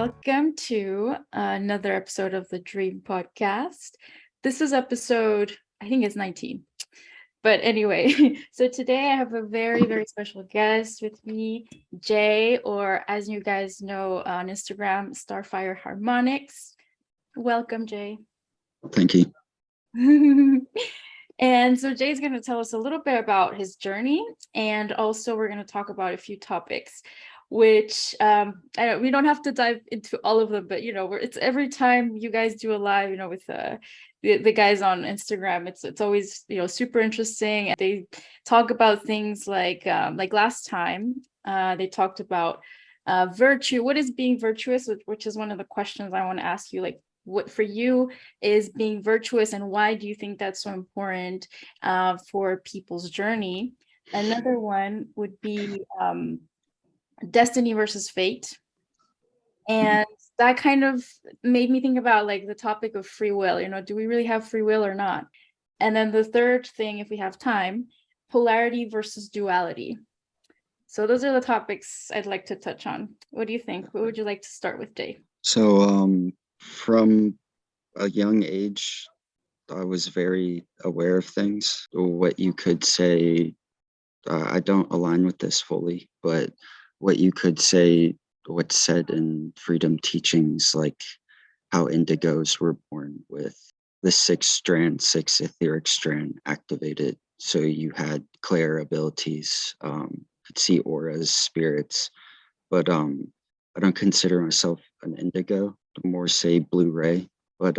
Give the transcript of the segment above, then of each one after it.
Welcome to another episode of the Dream Podcast. This is episode, I think it's 19. But anyway, so today I have a very, very special guest with me, Jay, or as you guys know on Instagram, Starfire Harmonics. Welcome, Jay. Thank you. And so Jay's going to tell us a little bit about his journey, and also we're going to talk about a few topics, which we don't have to dive into all of them, but it's every time you guys do a live, with the guys on Instagram, it's always super interesting. They talk about things like last time they talked about virtue. What is being virtuous, which is one of the questions I want to ask you, like what for you is being virtuous and why do you think that's so important for people's journey? Another one would be destiny versus fate. And that kind of made me think about like the topic of free will, do we really have free will or not? And then the third thing, if we have time, polarity versus duality. So those are the topics I'd like to touch on. What do you think? What would you like to start with, Jay? So, from a young age, I was very aware of things. What you could say, I don't align with this fully, but what you could say, what's said in freedom teachings, like how indigos were born with the sixth etheric strand activated. So you had clair abilities, could see auras, spirits, but I don't consider myself an indigo, more say blue ray, but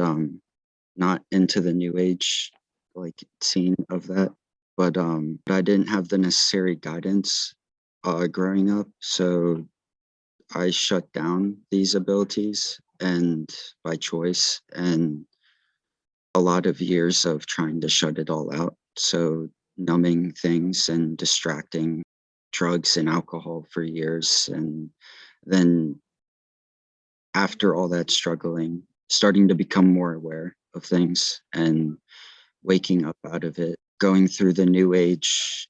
not into the new age like scene of that. But I didn't have the necessary guidance growing up, so I shut down these abilities and by choice, and a lot of years of trying to shut it all out. So numbing things and distracting drugs and alcohol for years, and then after all that struggling, starting to become more aware of things and waking up out of it, going through the new age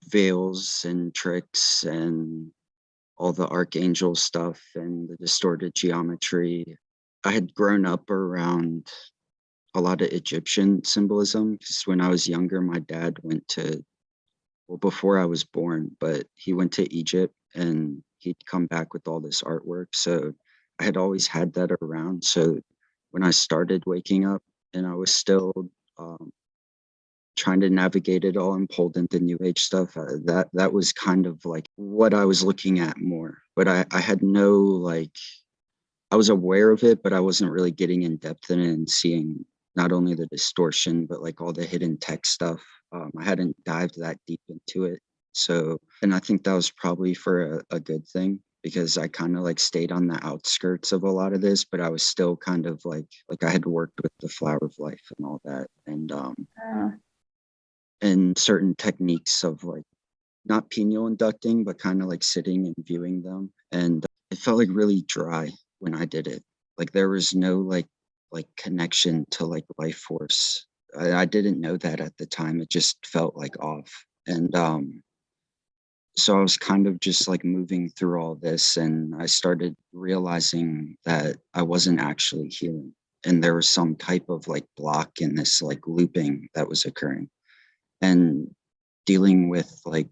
veils and tricks and all the archangel stuff and the distorted geometry. I had grown up around a lot of Egyptian symbolism because when I was younger, my dad went to, well, before I was born, but he went to Egypt and he'd come back with all this artwork. So I had always had that around. So when I started waking up and I was still um, trying to navigate it all and pulled into new age stuff, that was kind of like what I was looking at more. But I had no like, I was aware of it, but I wasn't really getting in depth in it and seeing not only the distortion, but like all the hidden tech stuff. I hadn't dived that deep into it. So, and I think that was probably for a good thing because I kind of like stayed on the outskirts of a lot of this, but I was still kind of like I had worked with the flower of life and all that. And certain techniques of like not pineal inducting, but kind of like sitting and viewing them. And it felt like really dry when I did it. Like there was no like connection to like life force. I didn't know that at the time. It just felt like off. And so I was kind of just like moving through all this and I started realizing that I wasn't actually healing. And there was some type of like block in this like looping that was occurring. And dealing with like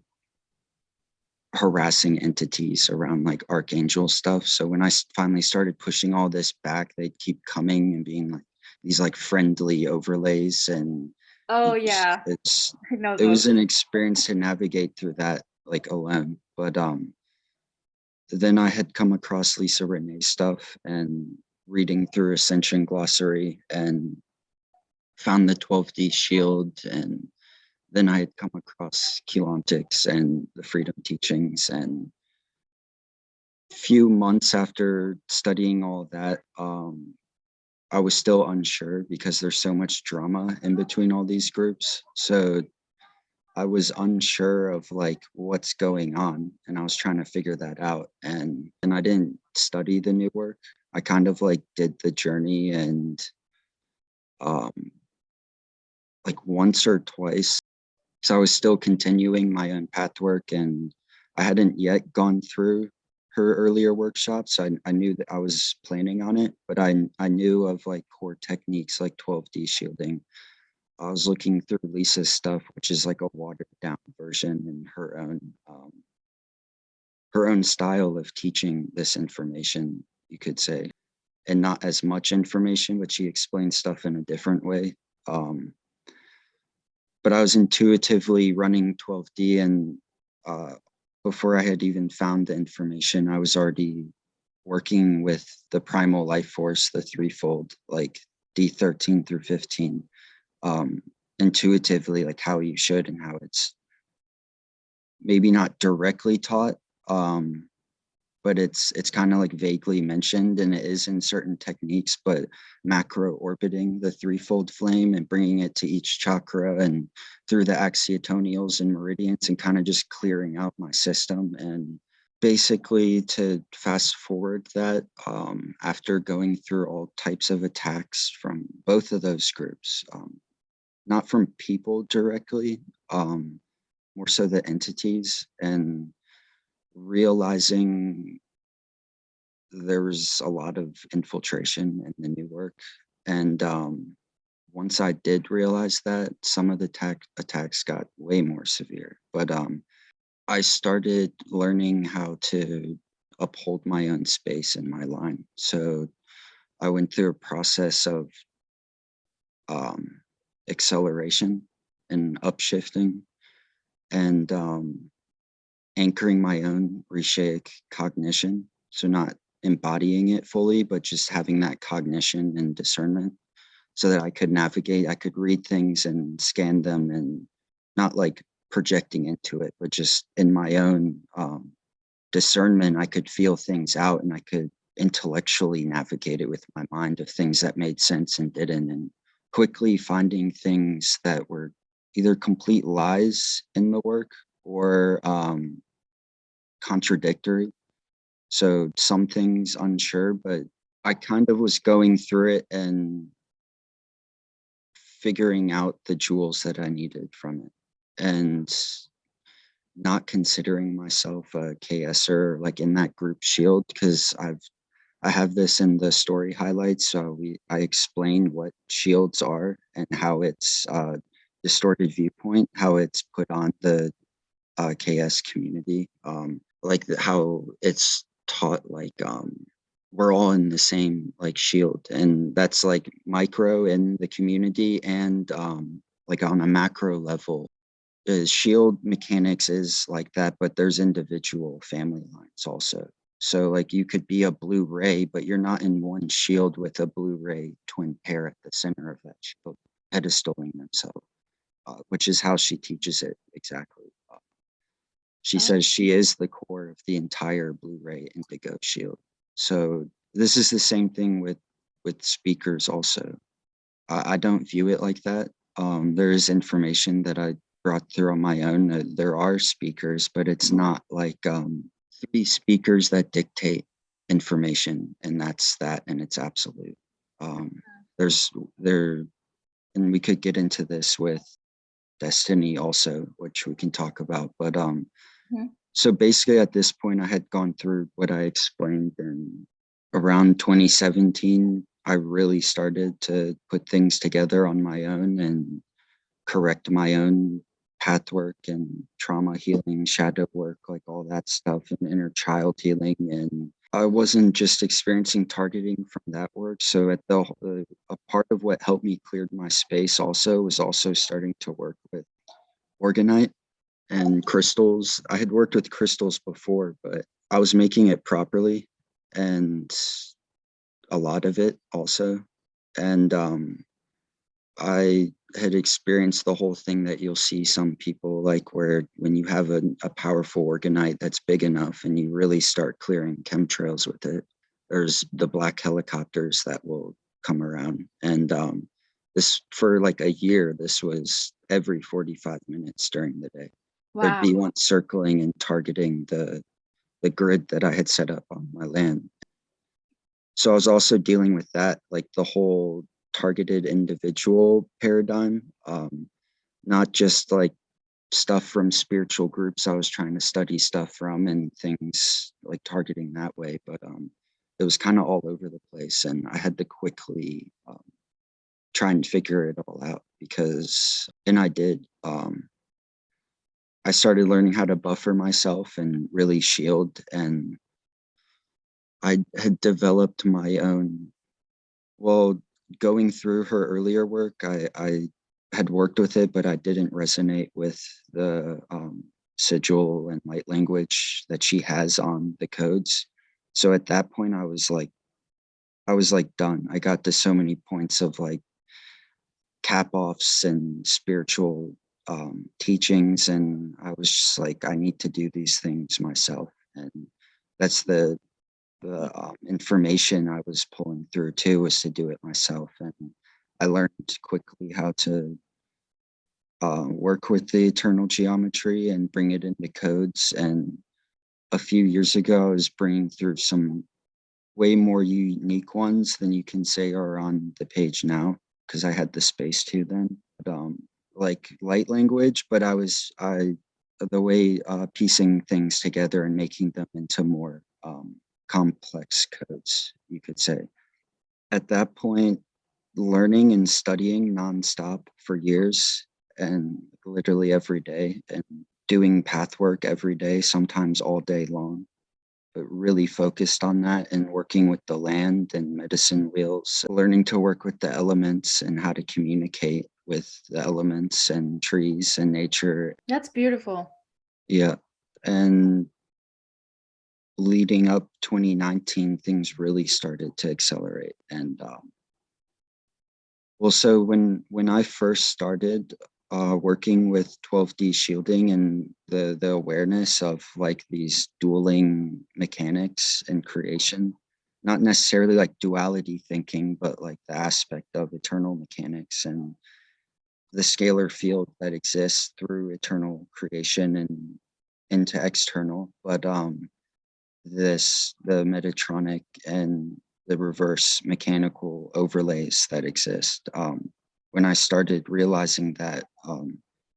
harassing entities around like archangel stuff. So when I finally started pushing all this back, they'd keep coming and being like these like friendly overlays, and Oh it's, yeah, it's I know it was those. an experience to navigate through that like alone. But then I had come across Lisa Renee's stuff and reading through Ascension Glossary and found the 12D shield, and then I had come across Keylontics and the freedom teachings. And few months after studying all that, I was still unsure because there's so much drama in between all these groups. So I was unsure of like what's going on, and I was trying to figure that out. And I didn't study the new work. I kind of like did the journey and um like once or twice. So I was still continuing my own pathwork, and I hadn't yet gone through her earlier workshops. I knew that I was planning on it, but I knew of like core techniques like 12D shielding. I was looking through Lisa's stuff, which is like a watered down version and her own style of teaching this information, you could say, and not as much information, but she explains stuff in a different way. Um, but I was intuitively running 12D, and uh, before I had even found the information, I was already working with the primal life force, the threefold, like D13 through 15, um, intuitively, like how you should and how it's maybe not directly taught, but it's kind of like vaguely mentioned, and it is in certain techniques, but macro orbiting the threefold flame and bringing it to each chakra and through the axiotonials and meridians and kind of just clearing out my system. And basically, to fast forward that, after going through all types of attacks from both of those groups, not from people directly, more so the entities, and realizing there was a lot of infiltration in the new work. And once I did realize that, some of the attacks got way more severe. But I started learning how to uphold my own space in my line. So I went through a process of um, acceleration and upshifting, and anchoring my own Rishaic cognition. So not embodying it fully, but just having that cognition and discernment so that I could navigate, I could read things and scan them, and not like projecting into it, but just in my own discernment, I could feel things out, and I could intellectually navigate it with my mind of things that made sense and didn't, and quickly finding things that were either complete lies in the work or contradictory. So some things unsure, but I kind of was going through it and figuring out the jewels that I needed from it, and not considering myself a KSer like in that group shield, because I have this in the story highlights. So I explain what shields are and how it's distorted viewpoint, how it's put on the KS community, like how it's taught like we're all in the same like shield, and that's like micro in the community, and like on a macro level, shield mechanics is like that, but there's individual family lines also. So like you could be a blue ray, but you're not in one shield with a blue ray twin pair at the center of that shield pedestaling themselves, which is how she teaches it exactly. She Oh, says she is the core of the entire Blu-ray Indigo Shield. So this is the same thing with speakers also. I don't view it like that. There is information that I brought through on my own. There are speakers, but it's not like three speakers that dictate information, and that's that, and it's absolute. There's there, and we could get into this with Destiny also, which we can talk about. But mhm. so basically, at this point, I had gone through what I explained, and around 2017, I really started to put things together on my own and correct my own pathwork and trauma healing, shadow work, like all that stuff, and inner child healing. And I wasn't just experiencing targeting from that work. So at a part of what helped me clear my space also was also starting to work with Organite and crystals. I had worked with crystals before, but I was making it properly, and a lot of it also. And I had experienced the whole thing that you'll see some people like, where when you have a powerful organite that's big enough and you really start clearing chemtrails with it, there's the black helicopters that will come around. And this, for like a year, this was every 45 minutes during the day. There'd Wow. be one circling and targeting the grid that I had set up on my land. So I was also dealing with that, like the whole targeted individual paradigm, not just like stuff from spiritual groups I was trying to study stuff from and things like targeting that way. But it was kind of all over the place, and I had to quickly try and figure it all out and I did. I started learning how to buffer myself and really shield, and I had developed my own. Well, going through her earlier work, I had worked with it, but I didn't resonate with the sigil and light language that she has on the codes. So at that point, I was like done. I got to so many points of like cap offs and spiritual teachings, and I was just like, I need to do these things myself, and that's the information I was pulling through too, was to do it myself. And I learned quickly how to work with the eternal geometry and bring it into codes. And a few years ago, I was bringing through some way more unique ones than you can say are on the page now, because I had the space to then. But, like light language, but the way piecing things together and making them into more complex codes, you could say. At that point, learning and studying nonstop for years and literally every day, and doing path work every day, sometimes all day long, but really focused on that and working with the land and medicine wheels, learning to work with the elements and how to communicate with the elements and trees and nature. That's beautiful. Yeah. And leading up 2019, things really started to accelerate. And well, so when I first started working with 12D shielding and the awareness of like these dueling mechanics and creation, not necessarily like duality thinking, but like the aspect of eternal mechanics and the scalar field that exists through eternal creation and into external. But the Metatronic and the reverse mechanical overlays that exist. When I started realizing that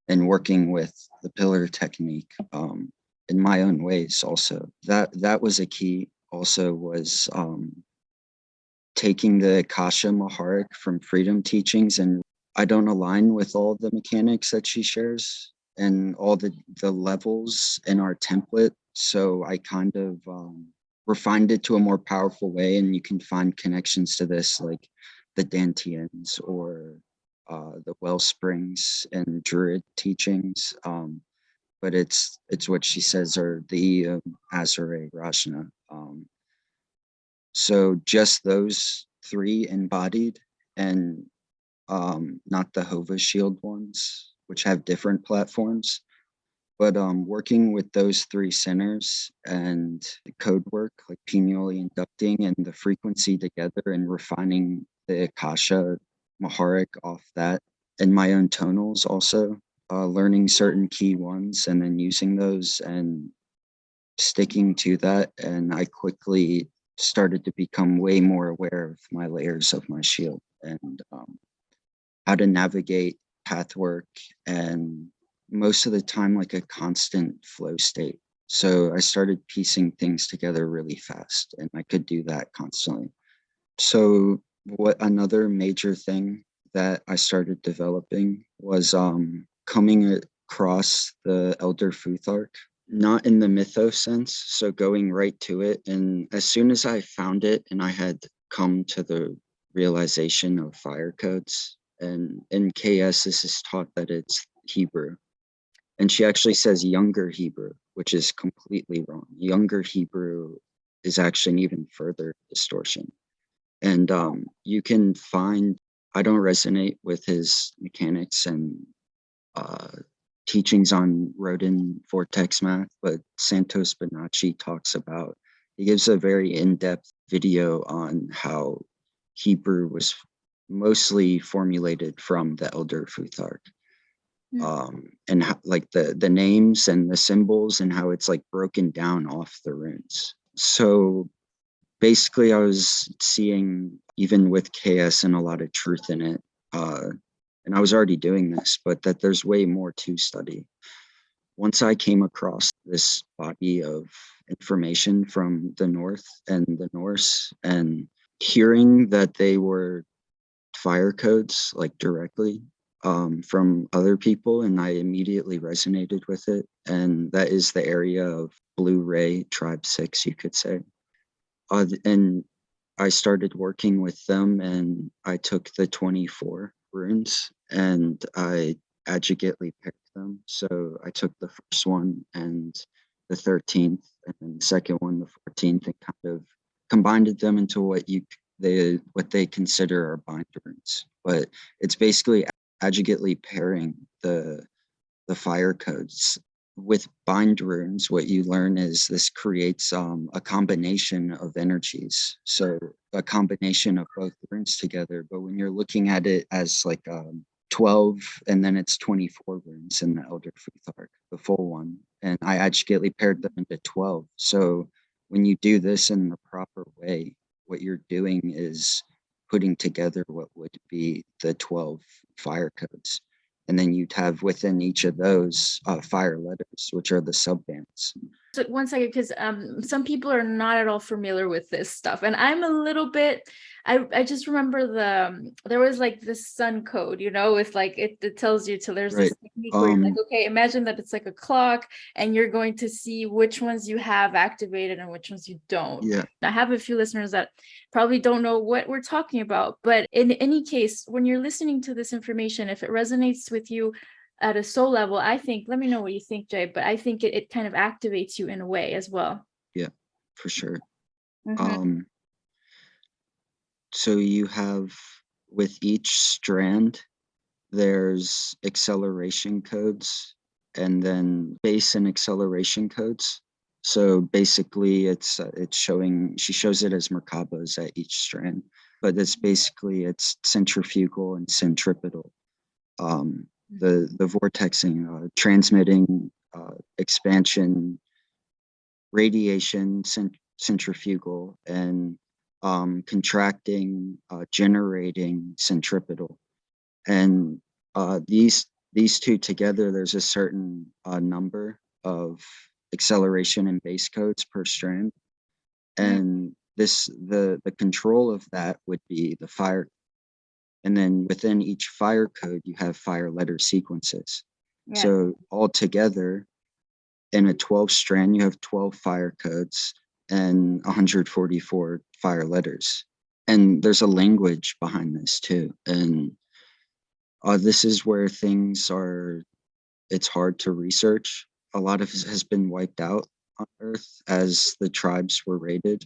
and working with the pillar technique in my own ways, also that was a key. Also, was taking the Akasha Maharic from Freedom Teachings, and I don't align with all the mechanics that she shares and all the levels in our template. So I kind of refined it to a more powerful way, and you can find connections to this, like the Dantians or the Wellsprings and Druid teachings. But it's what she says are the Azure Rajna. So just those three embodied, and not the Hova Shield ones, which have different platforms. But working with those three centers and the code work, like penially inducting and the frequency together and refining the Akasha Maharic off that, and my own tonals also, learning certain key ones and then using those and sticking to that. And I quickly started to become way more aware of my layers of my shield and how to navigate pathwork, and most of the time like a constant flow state. So I started piecing things together really fast, and I could do that constantly. So what another major thing that I started developing was coming across the Elder Futhark, not in the mythos sense, so going right to it. And as soon as I found it and I had come to the realization of fire codes, and in KS this is taught that it's Hebrew, and she actually says younger Hebrew, which is completely wrong. Younger Hebrew is actually an even further distortion. And you can find, I don't resonate with his mechanics and uh, teachings on Rodin vortex math, but Santos Bonacci talks about, he gives a very in-depth video on how Hebrew was mostly formulated from the Elder Futhark. And how, like the names and the symbols and how it's like broken down off the runes. So basically I was seeing, even with KS, and a lot of truth in it. And I was already doing this, but that there's way more to study. once I came across this body of information from the North and the Norse, and hearing that they were fire codes like directly from other people, and I immediately resonated with it. And that is the area of Blue Ray Tribe 6, you could say. And I started working with them, and I took the 24 runes and I adjectively picked them. So I took the first one and the 13th, and then the second one, the 14th, and kind of combined them into what they consider are bind runes. But it's basically adjectively pairing the fire codes with bind runes. What you learn is this creates a combination of energies, so a combination of both runes together. But when you're looking at it as like 12, and then it's 24 runes in the Elder Futhark, the full one, and I actually paired them into 12. So when you do this in the proper way, what you're doing is putting together what would be the 12 fire codes, and then you'd have within each of those fire letters, which are the subbands. So 1 second, because some people are not at all familiar with this stuff, and I'm a little bit. I just remember there was like this sun code, with like it tells you there's Right. this technique where you're like, okay, imagine that it's like a clock, and you're going to see which ones you have activated and which ones you don't. Yeah. I have a few listeners that probably don't know what we're talking about, but in any case, when you're listening to this information, if it resonates with you at a soul level, I think, let me know what you think, Jay, but I think it kind of activates you in a way as well. Yeah, for sure. Mm-hmm. So you have, with each strand, there's acceleration codes, and then base and acceleration codes. So basically it's showing, she shows it as Merkabas at each strand, but it's basically it's centrifugal and centripetal. The vortexing, transmitting, expansion, radiation, centrifugal, and contracting, generating, centripetal. And these two together, there's a certain number of acceleration and base codes per strand, and the control of that would be the fire. And then within each fire code, you have fire letter sequences. Yeah. So altogether, in a 12 strand, you have 12 fire codes and 144 fire letters. And there's a language behind this too. And this is where it's hard to research. A lot of it has been wiped out on Earth as the tribes were raided.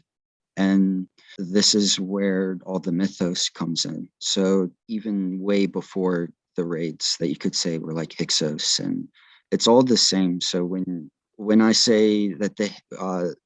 And this is where all the mythos comes in. So even way before the raids that you could say were like Hyksos, and it's all the same. So when I say that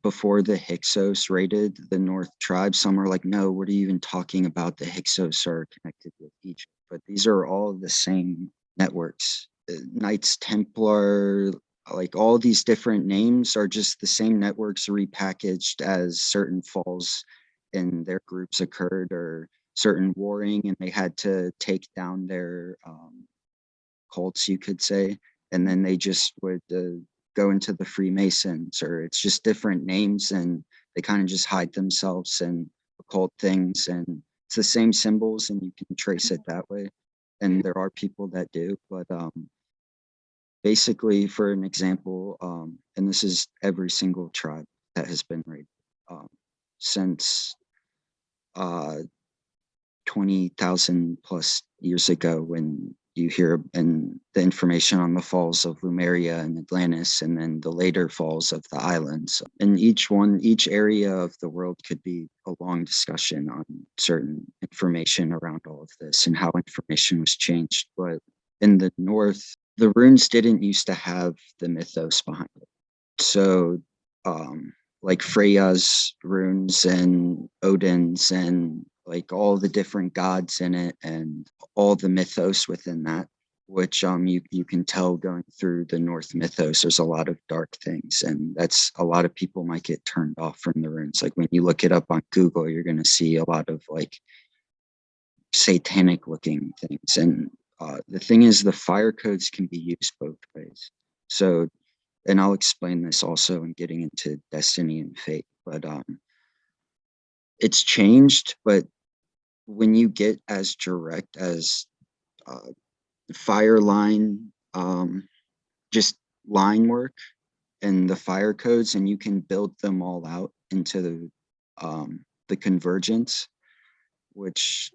before the Hyksos raided the North tribe, some are like, no, what are you even talking about? The Hyksos are connected with Egypt, but these are all the same networks. Knights Templar, like all these different names are just the same networks repackaged as certain falls in their groups occurred, or certain warring, and they had to take down their cults, you could say, and then they just would go into the Freemasons, or it's just different names, and they kind of just hide themselves in occult things, and it's the same symbols, and you can trace it that way. And there are people that do, but basically, for an example, and this is every single tribe that has been raided since 20,000 plus years ago, when you hear and the information on the falls of Lemuria and Atlantis, and then the later falls of the islands. And each area of the world could be a long discussion on certain information around all of this and how information was changed. But in the North, the runes didn't used to have the mythos behind it. So, like Freya's runes and Odin's, and like all the different gods in it, and all the mythos within that, which you can tell going through the North mythos, there's a lot of dark things, and that's a lot of people might get turned off from the runes. Like when you look it up on Google, you're going to see a lot of like satanic looking things. And the thing is, the fire codes can be used both ways. So and I'll explain this also in getting into destiny and fate, but it's changed. But when you get as direct as uh, fire line, just line work and the fire codes, and you can build them all out into the convergence, which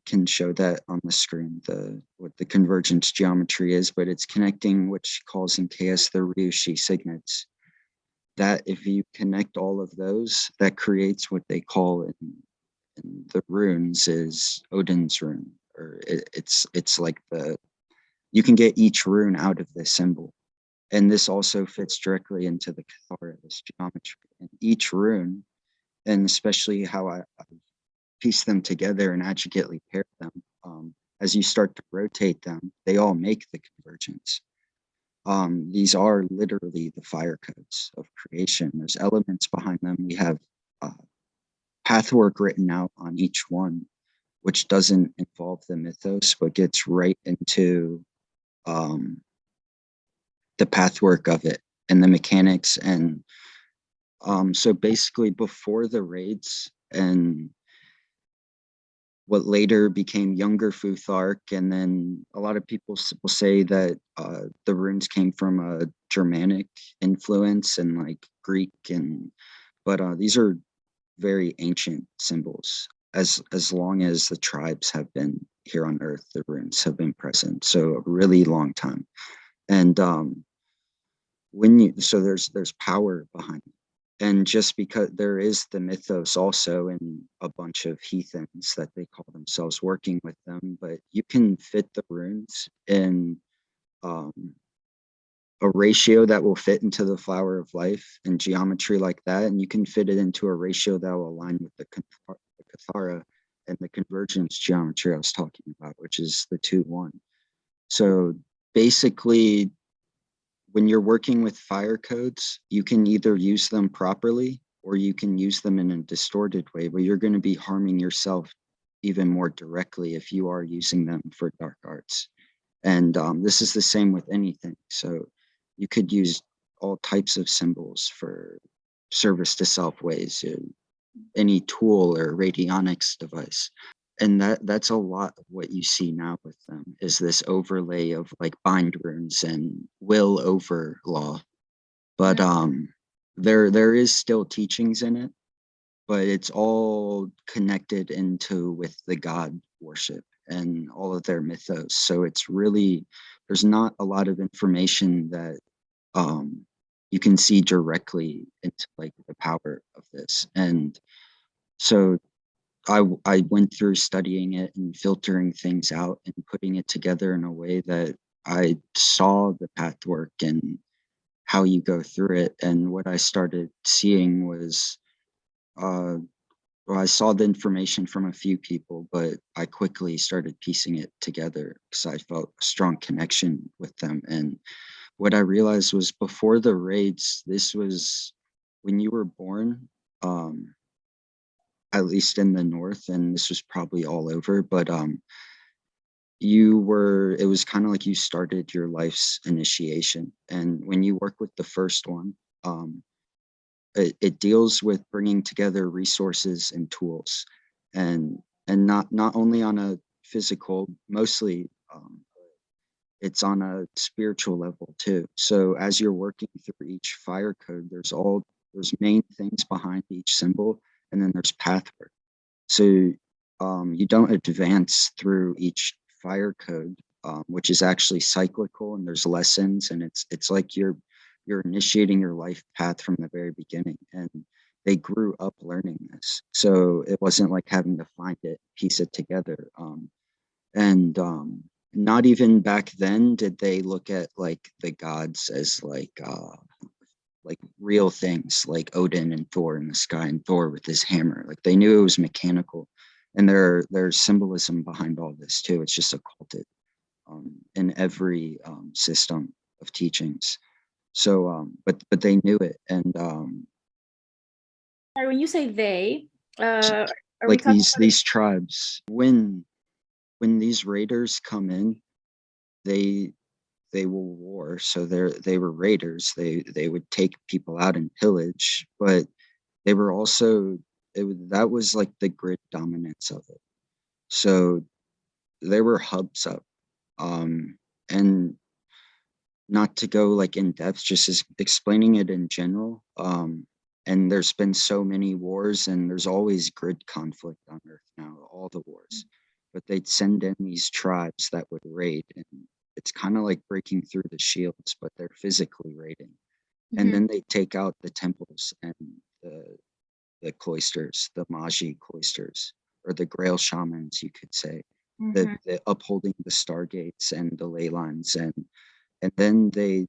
can show that on the screen, what the convergence geometry is, but it's connecting, which calls in KS the Ryushi signets. That if you connect all of those, that creates what they call in the runes is Odin's rune, or it's like you can get each rune out of this symbol. And this also fits directly into the Cathara, this geometry. And each rune, and especially how I piece them together and adjectively pair them, as you start to rotate them, they all make the convergence. These are literally the fire codes of creation. There's elements behind them. We have uh, pathwork written out on each one, which doesn't involve the mythos, but gets right into um, the pathwork of it and the mechanics. And so basically, before the raids and what later became younger Futhark, and then a lot of people will say that the runes came from a Germanic influence and like Greek, and but these are very ancient symbols. As long as the tribes have been here on Earth, the runes have been present. So a really long time. And when you so there's power behind it. And just because there is the mythos also in a bunch of heathens that they call themselves working with them, but you can fit the runes in um, a ratio that will fit into the flower of life and geometry like that, and you can fit it into a ratio that will align with the Cathara and the convergence geometry I was talking about, which is the 2-1. So basically, when you're working with fire codes, you can either use them properly or you can use them in a distorted way, but you're going to be harming yourself even more directly if you are using them for dark arts. And this is the same with anything. So you could use all types of symbols for service to self ways, any tool or radionics device. And that's a lot of what you see now with them is this overlay of like bind runes and will over law. But there is still teachings in it, but it's all connected into with the god worship and all of their mythos. So it's really there's not a lot of information that um you can see directly into like the power of this. And so I went through studying it and filtering things out and putting it together in a way that I saw the pathwork and how you go through it. And what I started seeing was, well, I saw the information from a few people, but I quickly started piecing it together because I felt a strong connection with them. And what I realized was before the raids, this was when you were born. At least in the north, and this was probably all over, but it was kind of like you started your life's initiation. And when you work with the first one, um it deals with bringing together resources and tools, and not only on a physical, mostly it's on a spiritual level too. So as you're working through each fire code, there's main things behind each symbol, and then there's pathwork. So you don't advance through each fire code, which is actually cyclical, and there's lessons, and it's like you're initiating your life path from the very beginning. And they grew up learning this, so it wasn't like having to find it, piece it together. And not even back then did they look at like the gods as like real things like Odin and Thor in the sky and Thor with his hammer. Like they knew it was mechanical, and there's symbolism behind all this too. It's just occulted in every system of teachings. So, but they knew it, and Sorry, when you say they, are we like talking about? these tribes, when these raiders come in, they they will war, so they were raiders. They would take people out and pillage, but they were also that was like the grid dominance of it. So there were hubs up, and not to go like in depth, just as explaining it in general. And there's been so many wars, and there's always grid conflict on Earth now, all the wars. But they'd send in these tribes that would raid, and it's kind of like breaking through the shields, but they're physically raiding. And Mm-hmm. then they take out the temples and the the cloisters, the Magi cloisters, or the Grail shamans, you could say, Mm-hmm. the upholding the stargates and the ley lines, and then they,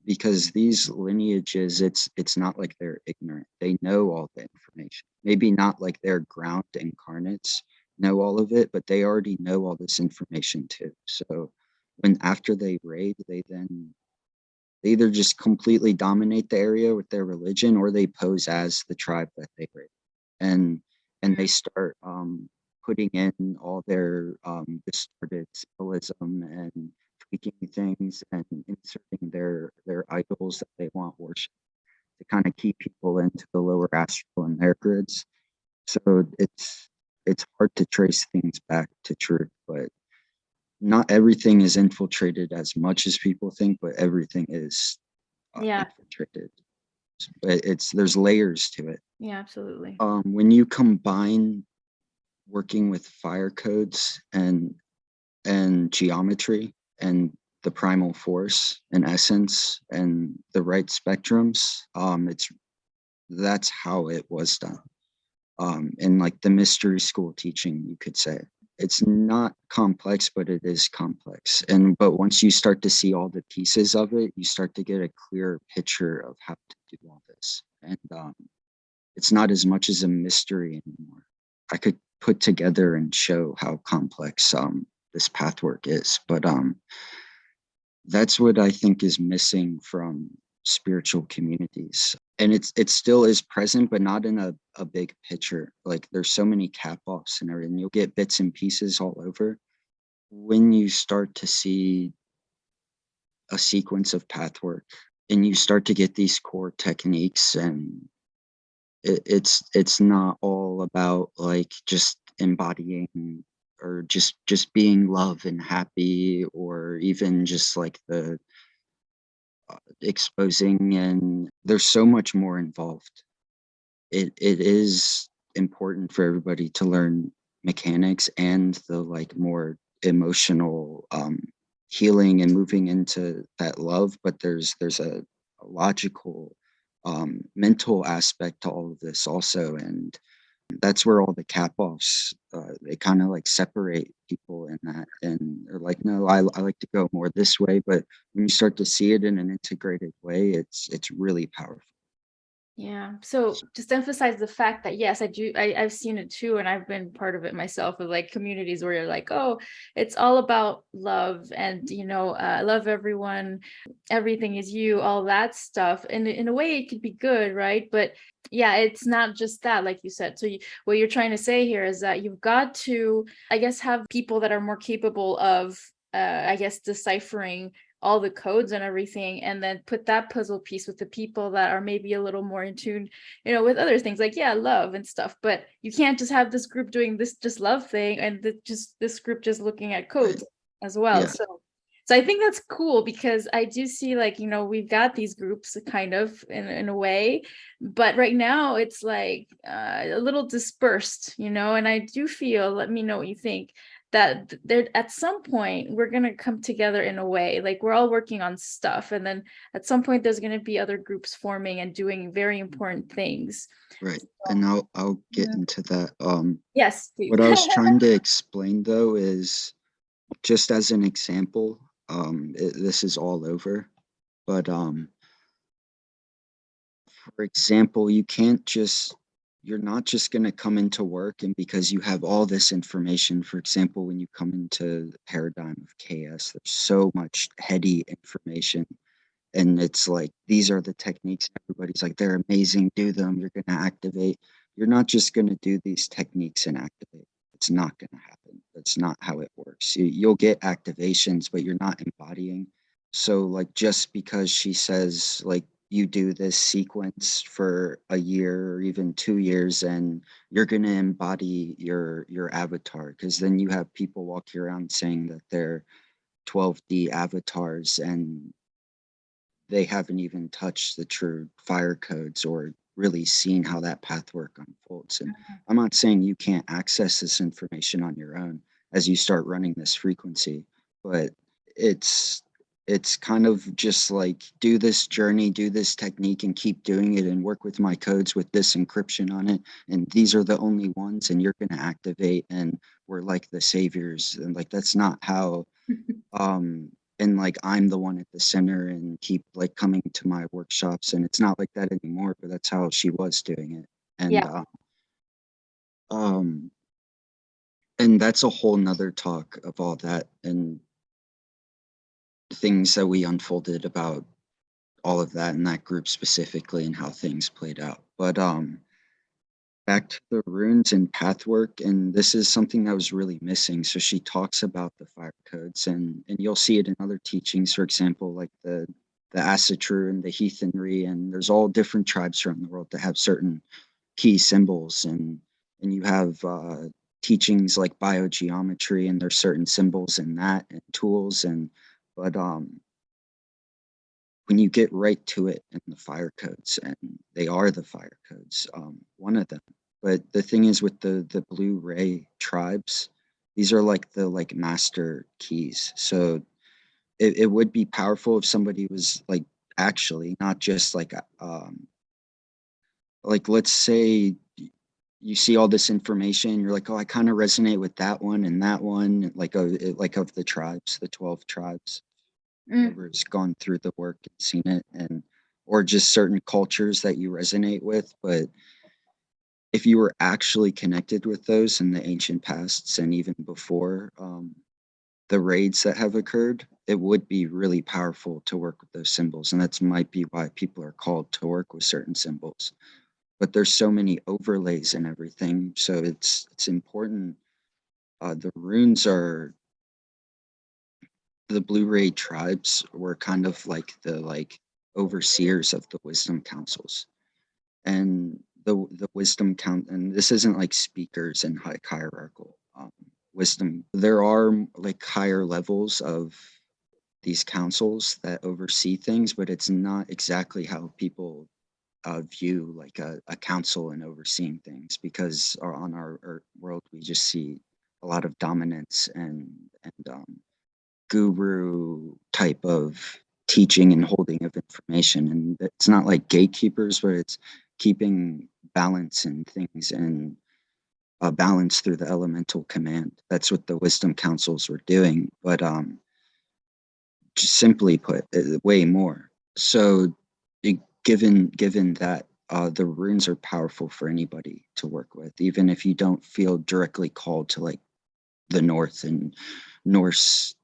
because these lineages, it's not like they're ignorant. They know all the information. Maybe not like their ground incarnates know all of it, but they already know all this information too. So when after they raid, they either just completely dominate the area with their religion, or they pose as the tribe that they raid, and they start putting in all their distorted symbolism and tweaking things and inserting their idols that they want worship to kind of keep people into the lower astral in their grids. So it's hard to trace things back to truth, but not everything is infiltrated as much as people think, but everything is Yeah. infiltrated. But there's layers to it. Yeah, absolutely. When you combine working with fire codes and geometry and the primal force and essence and the right spectrums, it's that's how it was done. In like the mystery school teaching, you could say. It's not complex, but it is complex. And but once you start to see all the pieces of it, you start to get a clear picture of how to do all this. And it's not as much as a mystery anymore. I could put together and show how complex this pathwork is, but that's what I think is missing from spiritual communities. And it still is present, but not in a big picture. Like there's so many cap offs and everything. You'll get bits and pieces all over. When you start to see a sequence of pathwork and you start to get these core techniques, and it's not all about like just embodying or just being love and happy, or even just like the exposing, and there's so much more involved. It is important for everybody to learn mechanics and the like more emotional healing and moving into that love, but there's a logical mental aspect to all of this also, and that's where all the cap offs they kind of like separate people in that, and they're like, no, I like to go more this way, but when you start to see it in an integrated way, it's really powerful. Yeah. So just emphasize the fact that yes, I do. I've seen it too, and I've been part of it myself. Of like communities where you're like, oh, it's all about love, and love everyone, everything is you, all that stuff. And in a way, it could be good, right? But yeah, it's not just that, like you said. So what you're trying to say here is that you've got to, I guess, have people that are more capable of, I guess, deciphering all the codes and everything, and then put that puzzle piece with the people that are maybe a little more in tune, with other things like, yeah, love and stuff. But you can't just have this group doing this just love thing, and just this group just looking at Right. codes as well. Yeah. So I think that's cool, because I do see, like, we've got these groups kind of in a way, but right now it's like a little dispersed, and I do feel, let me know what you think, that there at some point we're going to come together in a way, like we're all working on stuff, and then at some point there's going to be other groups forming and doing very important things. Right. So, And I'll get yeah. into that. Yes, please. What I was trying to explain though is just as an example, this is all over, but for example, you're not just going to come into work and because you have all this information. For example, when you come into the paradigm of KS, there's so much heady information, and it's like these are the techniques. Everybody's like, they're amazing, do them, you're going to activate. You're not just going to do these techniques and activate. It's not going to happen. That's not how it works. You'll get activations, but you're not embodying. So like just because she says like you do this sequence for a year or even 2 years and you're gonna embody your avatar, because then you have people walking around saying that they're 12D avatars and they haven't even touched the true fire codes or really seen how that path work unfolds. And I'm not saying you can't access this information on your own as you start running this frequency, but it's it's kind of just like do this journey, do this technique and keep doing it and work with my codes with this encryption on it. And these are the only ones and you're going to activate and we're like the saviors. And like that's not how um and like I'm the one at the center and keep like coming to my workshops, and it's not like that anymore, but that's how she was doing it. And Yeah. um and that's a whole nother talk of all that and things that we unfolded about all of that in that group specifically and how things played out. But back to the runes and pathwork, and this is something that was really missing. So she talks about the fire codes, and you'll see it in other teachings, for example, like the Asatru and the Heathenry, and there's all different tribes around the world that have certain key symbols, and you have teachings like biogeometry, and there's certain symbols in that and tools, and but when you get right to it in the fire codes, and they are the fire codes, one of them. But the thing is with the blue ray tribes, these are like the like master keys. So it would be powerful if somebody was like actually not just like let's say you see all this information, you're like, oh, I kind of resonate with that one and that one, like of the tribes, the 12 tribes, Mm, whoever's gone through the work and seen it, and or just certain cultures that you resonate with. But if you were actually connected with those in the ancient pasts and even before the raids that have occurred, it would be really powerful to work with those symbols, and that's might be why people are called to work with certain symbols. But there's so many overlays and everything, so it's important. The runes are the Blu-ray tribes were kind of like the like overseers of the wisdom councils, and the wisdom count, and this isn't like speakers and like hierarchical wisdom. There are like higher levels of these councils that oversee things, but it's not exactly how people view like a council and overseeing things, because on our world we just see a lot of dominance and guru type of teaching and holding of information. And it's not like gatekeepers, but it's keeping balance and things and balance through the elemental command. That's what the wisdom councils were doing. But just simply put, way more. So given that the runes are powerful for anybody to work with, even if you don't feel directly called to like the North and Norse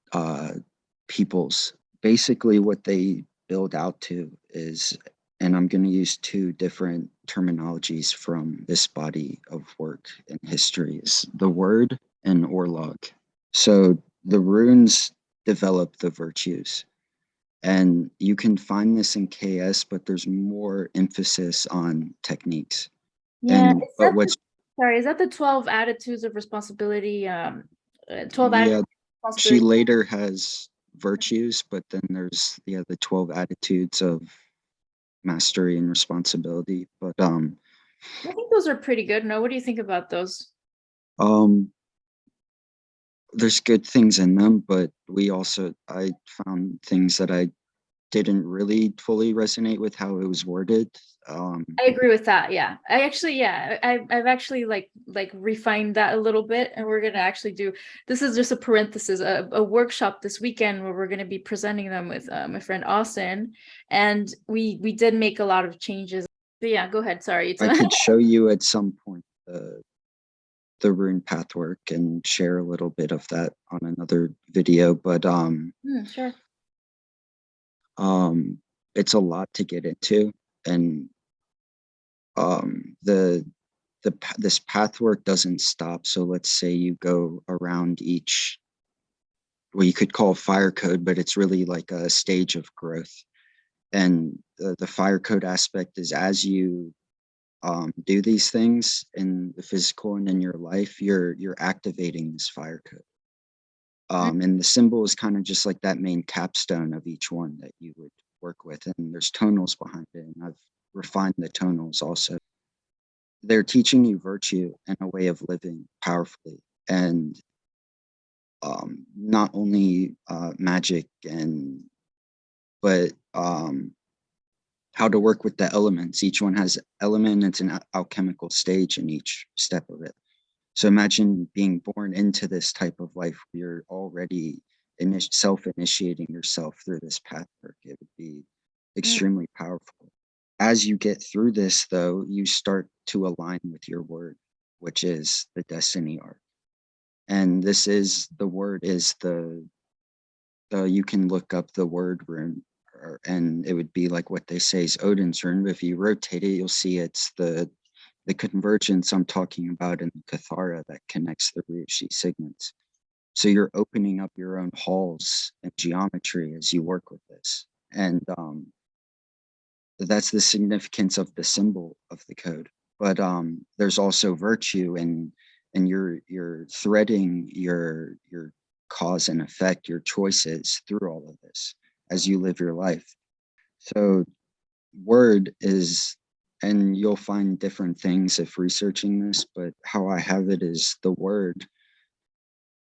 peoples. Basically, what they build out to is, and I'm going to use two different terminologies from this body of work in history, is the Wyrd and Orlog. So the runes develop the virtues. And you can find this in KS, but there's more emphasis on techniques. yeah, And is but that the, what's sorry, is that the 12 attitudes of responsibility? 12 attitudes yeah, of she responsibility. later has virtues, but then there's the 12 attitudes of mastery and responsibility. But I think those are pretty good. No, what do you think about those? um there's good things in them, but I found things that I didn't really fully resonate with how it was worded. Um I agree with that. Yeah. I actually, yeah, I've actually like refined that a little bit, and we're gonna actually do, this is just a parenthesis, a workshop this weekend where we're gonna be presenting them with my friend Austin, and we did make a lot of changes. But yeah, go ahead. Sorry. It's I could show you at some point the rune pathwork and share a little bit of that on another video, but sure. um it's a lot to get into. And the this pathwork doesn't stop. So let's say you go around each what you could call fire code, but it's really like a stage of growth. And the fire code aspect is as you do these things in the physical and in your life, you're activating this fire code. And the symbol is kind of just like that main capstone of each one that you would work with. And there's tonals behind it. And I've refined the tonals also. They're teaching you virtue and a way of living powerfully. And not only magic but how to work with the elements. Each one has element. It's an alchemical stage in each step of it. So imagine being born into this type of life where you're already self-initiating yourself through this pathwork. It would be Mm. extremely powerful. As you get through this, though, you start to align with your word, which is the destiny arc. And this is the word is you can look up the word rune, and it would be like what they say is Odin's rune. But if you rotate it, you'll see it's the convergence I'm talking about in the Cathara that connects the Ryushi signets. So you're opening up your own halls and geometry as you work with this. And that's the significance of the symbol of the code. But there's also virtue and you're threading your cause and effect, your choices through all of this as you live your life. So Wyrd is, and you'll find different things if researching this, but how I have it is the word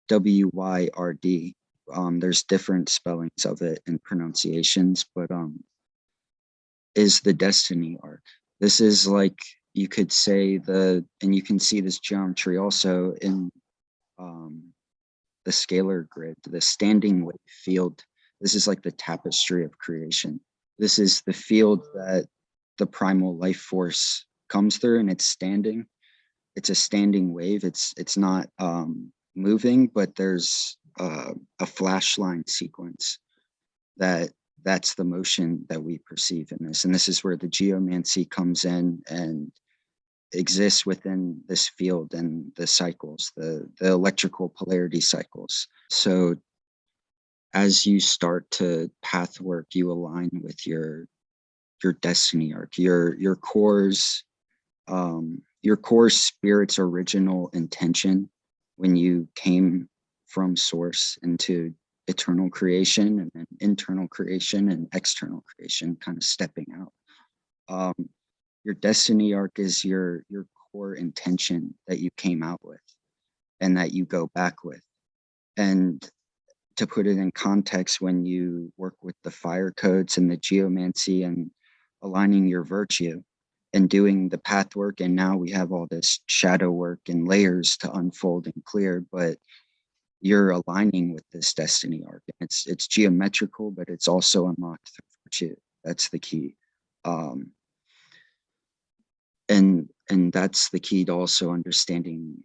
Wyrd. There's different spellings of it and pronunciations, but is the destiny arc. This is like you could say and you can see this geometry also in um, the scalar grid, the standing wave field. This is like the tapestry of creation. This is the field that the primal life force comes through, and it's standing. It's a standing wave. It's not moving, but there's a flash line sequence that's the motion that we perceive in this. And this is where the geomancy comes in and exists within this field and the cycles, the electrical polarity cycles. So as you start to path work, you align with your destiny arc, your core spirit's original intention when you came from source into eternal creation and then internal creation and external creation, kind of stepping out. Your destiny arc is your core intention that you came out with and that you go back with. And to put it in context, when you work with the fire codes and the geomancy and aligning your virtue and doing the path work, and now we have all this shadow work and layers to unfold and clear, but you're aligning with this destiny arc. And it's geometrical, but it's also unlocked through virtue. That's the key. And that's the key to also understanding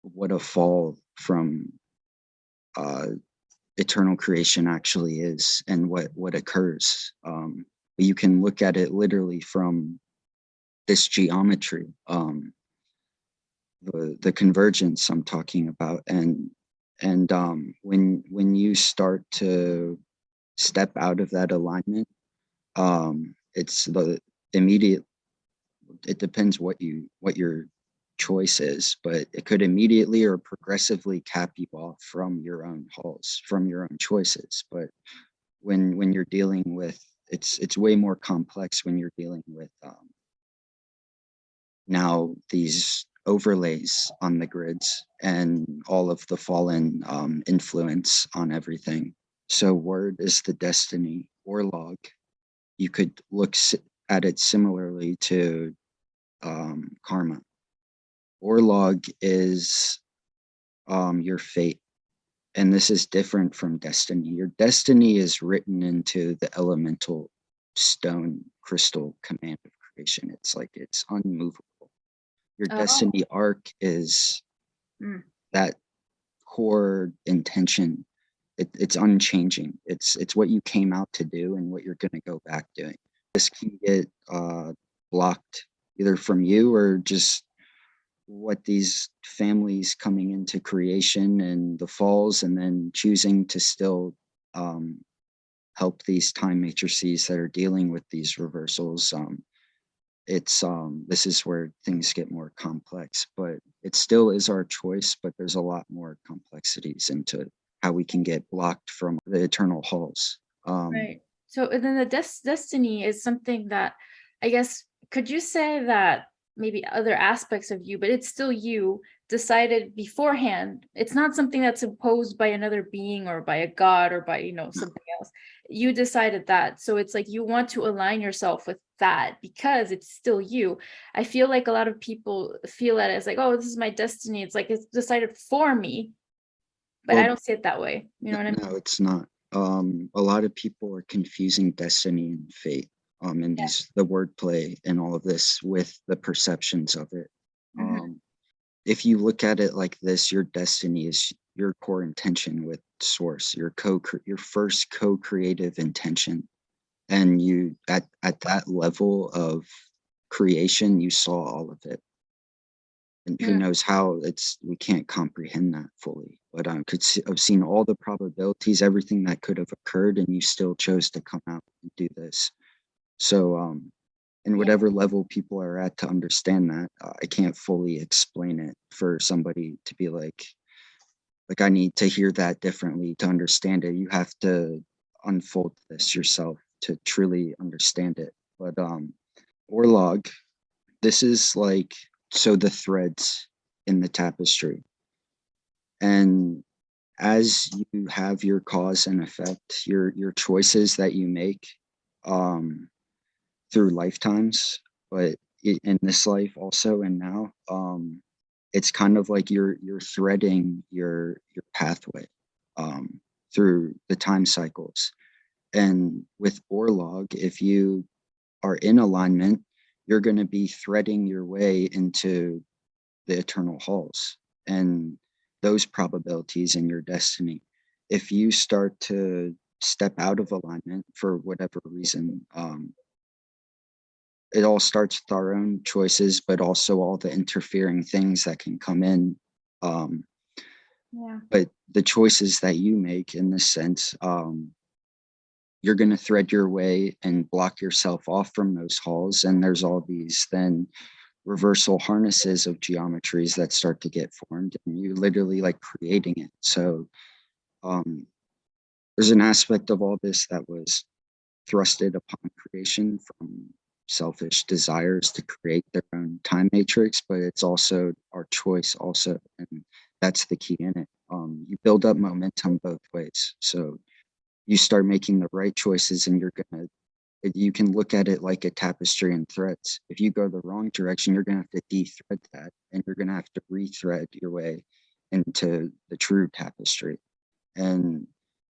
what a fall from eternal creation actually is and what occurs. You can look at it literally from this geometry, the convergence I'm talking about, and when you start to step out of that alignment, it's the immediate. It depends what your choice is, but it could immediately or progressively cap you off from your own halls, from your own choices. But when you're dealing with it's way more complex when you're dealing with now these overlays on the grids and all of the fallen influence on everything. So Wyrd is the destiny. Orlog, you could look at it similarly to karma. Orlog is your fate. And this is different from destiny. Your destiny is written into the elemental stone crystal command of creation. It's like it's unmovable. Your Oh. destiny arc is Mm. that core intention. It's unchanging. It's what you came out to do and what you're going to go back doing. This can get blocked either from you or just what these families coming into creation and the falls, and then choosing to still um, help these time matrices that are dealing with these reversals. It's this is where things get more complex, but it still is our choice, but there's a lot more complexities into how we can get blocked from the eternal halls. Right. So and then the destiny is something that, I guess, could you say that maybe other aspects of you, but it's still you, decided beforehand. It's not something that's imposed by another being or by a god or by, something else. You decided that. So it's like you want to align yourself with that because it's still you. I feel like a lot of people feel that as like, oh, this is my destiny. It's like it's decided for me, but I Well, don't see it that way. You know what I mean? no, it's not. A lot of people are confusing destiny and fate, and Yeah. the wordplay and all of this with the perceptions of it. Hmm. Um, if you look at it like this, your destiny is your core intention with source, your first co-creative intention. And you at that level of creation, you saw all of it. And who knows how we can't comprehend that fully. But I I've seen all the probabilities, everything that could have occurred, and you still chose to come out and do this. So in Yeah. whatever level people are at to understand that, I can't fully explain it for somebody to be like I need to hear that differently to understand it. You have to unfold this yourself to truly understand it. But Orlog, this is like so the threads in the tapestry. And as you have your cause and effect, your choices that you make um through lifetimes, but in this life also and now, it's kind of like you're threading your pathway through the time cycles. And with Orlog, if you are in alignment, you're going to be threading your way into the eternal halls and those probabilities in your destiny. If you start to step out of alignment for whatever reason, it all starts with our own choices, but also all the interfering things that can come in. Um, Yeah. but the choices that you make in this sense, you're going to thread your way and block yourself off from those halls. And there's all these then reversal harnesses of geometries that start to get formed, and you literally like creating it. So um, there's an aspect of all this that was thrusted upon creation from selfish desires to create their own time matrix, but it's also our choice also, and that's the key in it. You build up momentum both ways. So you start making the right choices, and you can look at it like a tapestry and threads. If you go the wrong direction, you're gonna have to de-thread that, and you're gonna have to rethread your way into the true tapestry. And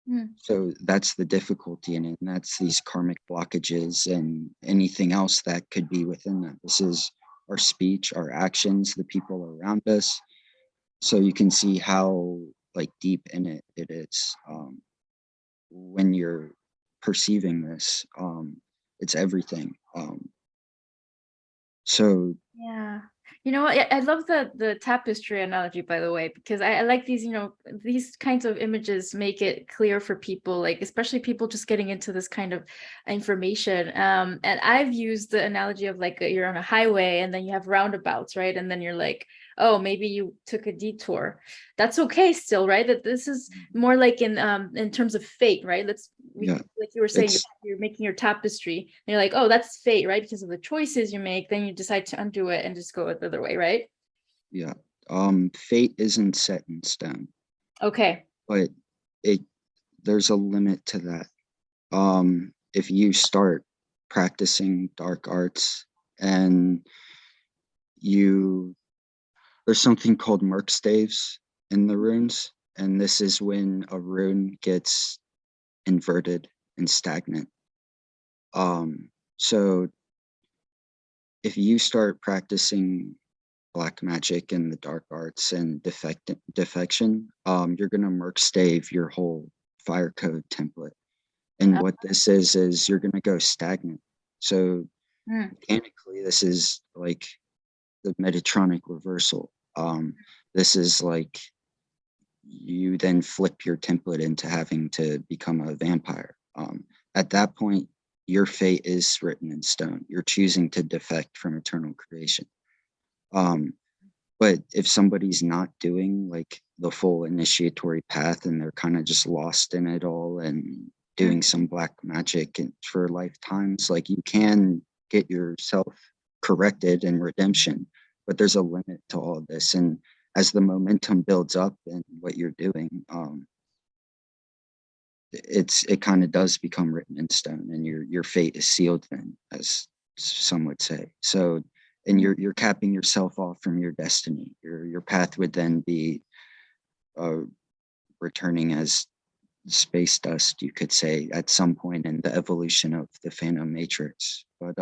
Mm. so that's the difficulty in it, and that's these karmic blockages and anything else that could be within that. This is our speech, our actions, the people around us. So you can see how like deep in it is when you're perceiving this. It's everything. So Yeah. You know what? I love the tapestry analogy, by the way, because I like these, these kinds of images make it clear for people, like especially people just getting into this kind of information. And I've used the analogy of like you're on a highway and then you have roundabouts, right? And then you're like, oh, maybe you took a detour. That's okay still, right? That this is more like in terms of fate, right? We yeah, like you were saying, it's you're making your tapestry and you're like, oh, that's fate, right? Because of the choices you make, then you decide to undo it and just go the other way, right? yeah. Fate isn't set in stone, Okay. but it there's a limit to that. If you start practicing dark arts and you there's something called merc staves in the runes, and this is when a rune gets inverted and stagnant. So if you start practicing black magic and the dark arts and defection, you're gonna merc stave your whole fire code template. And Uh, what this is you're gonna go stagnant. So mm, mechanically, this is like the Metatronic reversal. This is like you then flip your template into having to become a vampire. At that point, your fate is written in stone. You're choosing to defect from eternal creation. Um, but if somebody's not doing like the full initiatory path and they're kind of just lost in it all and doing some black magic and for lifetimes, like you can get yourself corrected and redemption, but there's a limit to all of this. And as the momentum builds up and what you're doing, it kind of does become written in stone, and your fate is sealed then, as some would say. So, and you're capping yourself off from your destiny. Your path would then be uh, returning as space dust, you could say, at some point in the evolution of the Phantom Matrix. But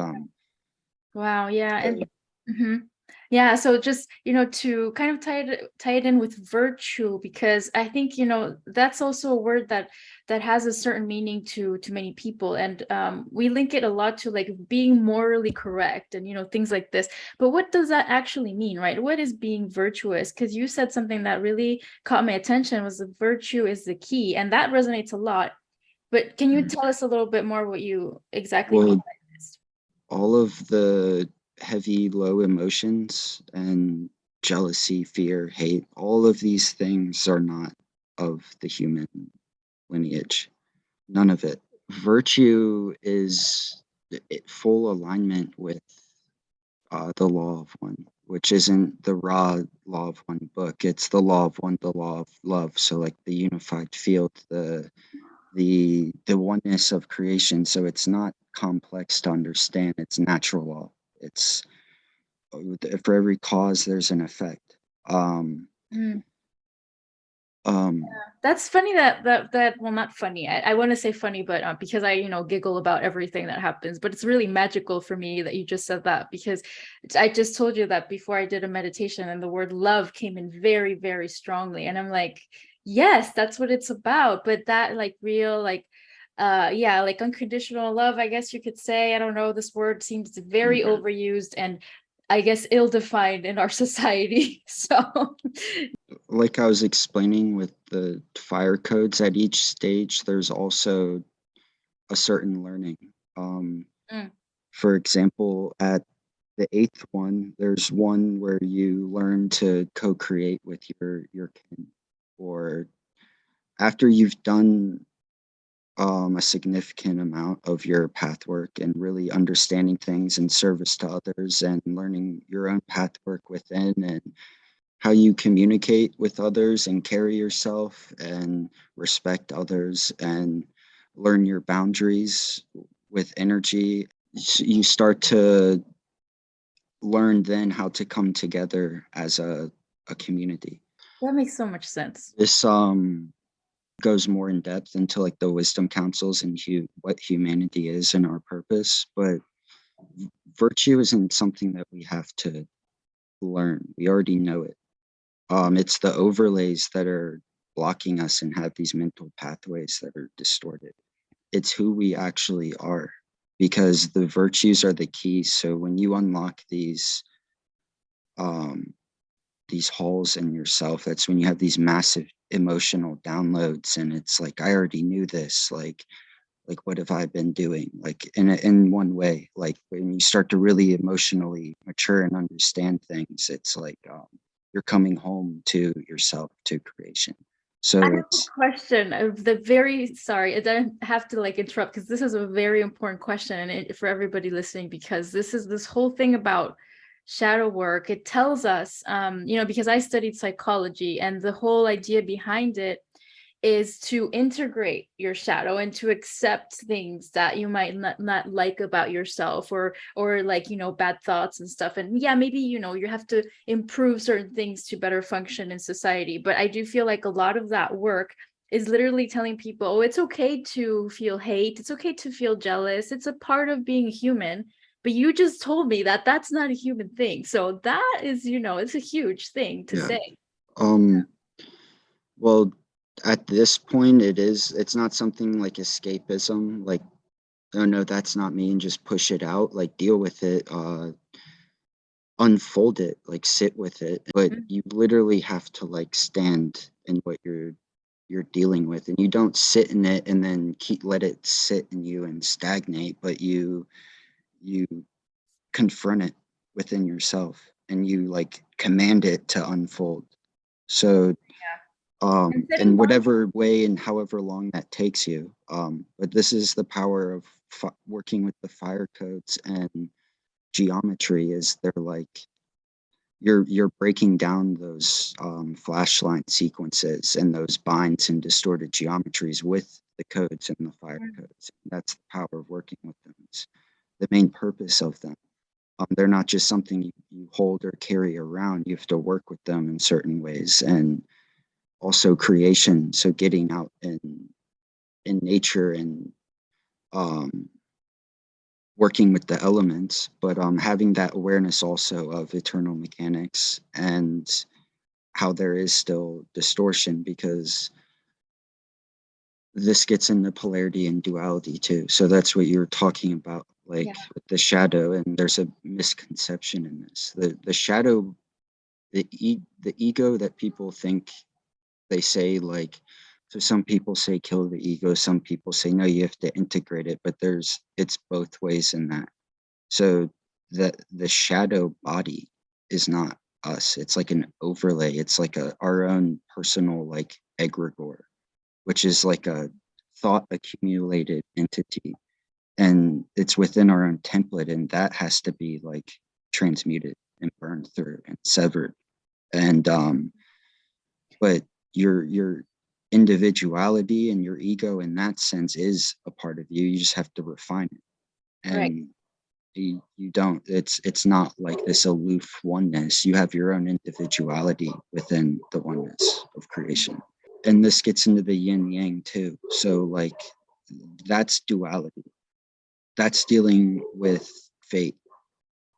Wow, yeah, and so, mhm. Yeah, so just, to kind of tie it in with virtue, because I think, that's also a word that has a certain meaning to many people, and we link it a lot to like being morally correct and things like this. But what does that actually mean, right? What is being virtuous? Because you said something that really caught my attention was the virtue is the key, and that resonates a lot. But can you tell us a little bit more what you exactly mean well, by this? all of the heavy, low emotions and jealousy, fear, hate, all of these things are not of the human lineage. None of it. Virtue is full alignment with the law of one, which isn't the raw law of one book. It's the law of one, the law of love. So like the unified field, the oneness of creation. So it's not complex to understand. It's natural law. It's for every cause there's an effect. Um, Mm. um, That's funny that well, not funny. I want to say funny, but because I giggle about everything that happens. But it's really magical for me that you just said that, because I just told you that before I did a meditation and the word love came in very, very strongly, and I'm like, yes, that's what it's about. But that like real like yeah, like unconditional love, I guess you could say. I don't know, this word seems very overused and I guess ill-defined in our society. So like I was explaining with the fire codes, at each stage, there's also a certain learning. Um, mm, for example, at the eighth one, there's one where you learn to co-create with your kin, or after you've done a significant amount of your path work and really understanding things in service to others and learning your own path work within and how you communicate with others and carry yourself and respect others and learn your boundaries with energy. You start to learn then how to come together as a community. that makes so much sense. This goes more in depth into like the wisdom councils and what humanity is and our purpose, but virtue isn't something that we have to learn. We already know it. It's the overlays that are blocking us and have these mental pathways that are distorted. It's who we actually are, because the virtues are the keys. So when you unlock um, these holes in yourself, that's when you have these massive emotional downloads, and it's like, I already knew this. Like what have I been doing? Like in one way, like when you start to really emotionally mature and understand things, it's like you're coming home to yourself, to creation. I So have a it's question of the very sorry, I don't have to like interrupt because this is a very important question and for everybody listening, because this is this whole thing about shadow work. It tells us, because I studied psychology and the whole idea behind it is to integrate your shadow and to accept things that you might not like about yourself, or like bad thoughts and stuff. And yeah, maybe you have to improve certain things to better function in society, but I do feel like a lot of that work is literally telling people, oh, it's okay to feel hate, it's okay to feel jealous, it's a part of being human. But you just told me that that's not a human thing, so that is it's a huge thing to yeah. say. Um well, at this point it's not something like escapism, like, oh no, that's not me, and just push it out, like deal with it. unfold it, like sit with it, but Mm. you literally have to like stand in what you're dealing with, and you don't sit in it and then keep let it sit in you and stagnate, but you confront it within yourself and you like command it to unfold. So And setting in boundaries. whatever way and however long that takes you, but this is the power of working with the fire codes and geometry, is they're like you're breaking down those flashlight sequences and those binds and distorted geometries with the codes and the fire codes. That's the power of working with them. It's the main purpose of them. They're not just something you hold or carry around. You have to work with them in certain ways, and also creation. So getting out in nature and um, working with the elements, but having that awareness also of eternal mechanics and how there is still distortion, because this gets into polarity and duality too. So that's what you're talking about, Yeah. like with the shadow. And there's a misconception in this. The shadow, the ego that people think, they say like, so some people say kill the ego, some people say no, you have to integrate it, but it's both ways in that. So the shadow body is not us. It's like an overlay. It's like our own personal like egregore, which is like a thought accumulated entity. And it's within our own template, and that has to be like transmuted and burned through and severed. And but your individuality and your ego in that sense is a part of you. You just have to refine it. Right. And you don't, it's not like this aloof oneness. You have your own individuality within the oneness of creation. And this gets into the yin yang too. So like that's duality. That's dealing with fate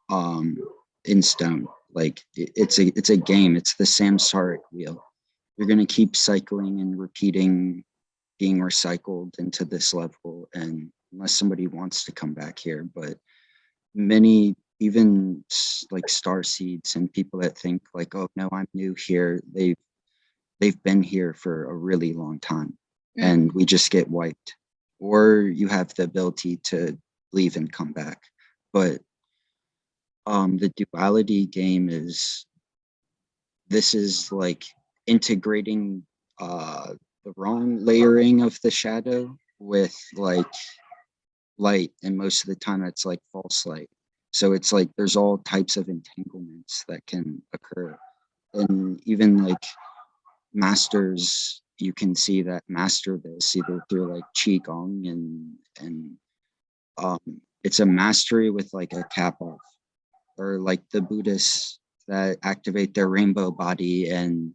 um in stone. Like it's a game. It's the samsaric wheel. You're going to keep cycling and repeating, being recycled into this level, and unless somebody wants to come back here. But many, even like star seeds and people that think like, oh no, I'm new here, they've been here for a really long time, and Mm. we just get wiped. Or you have the ability to leave and come back. But the duality game is, this is like integrating the wrong layering of the shadow with like light, and most of the time it's like false light. So it's like there's all types of entanglements that can occur. And even like masters, you can see that master this either through like qigong and um it's a mastery with like a cap off, or like the Buddhists that activate their rainbow body and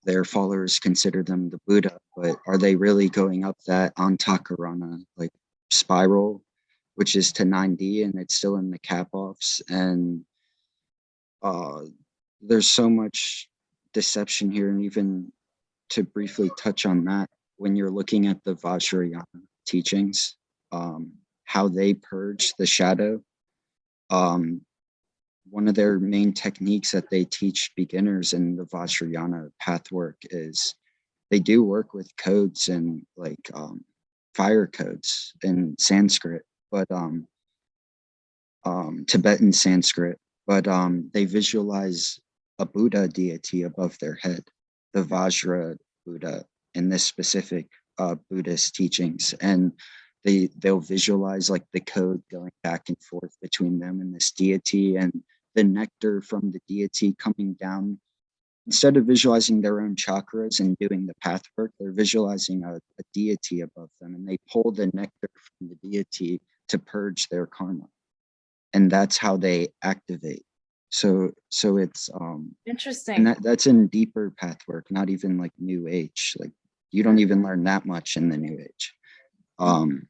their followers consider them the Buddha, but are they really going up that Antakarana like spiral, which is to 9D, and it's still in the cap offs? And uh, there's so much deception here. And even to briefly touch on that, when you're looking at the Vajrayana teachings, how they purge the shadow, um, one of their main techniques that they teach beginners in the Vajrayana pathwork is they do work with codes and like fire codes in Sanskrit, but Tibetan Sanskrit, but they visualize a Buddha deity above their head, the Vajra Buddha, in this specific Buddhist teachings. And they'll visualize like the code going back and forth between them and this deity, and the nectar from the deity coming down. Instead of visualizing their own chakras and doing the path work, they're visualizing a deity above them, and they pull the nectar from the deity to purge their karma, and that's how they activate. So it's and Interesting. that's in deeper path work, not even like new age. Like you don't even learn that much in the new age. um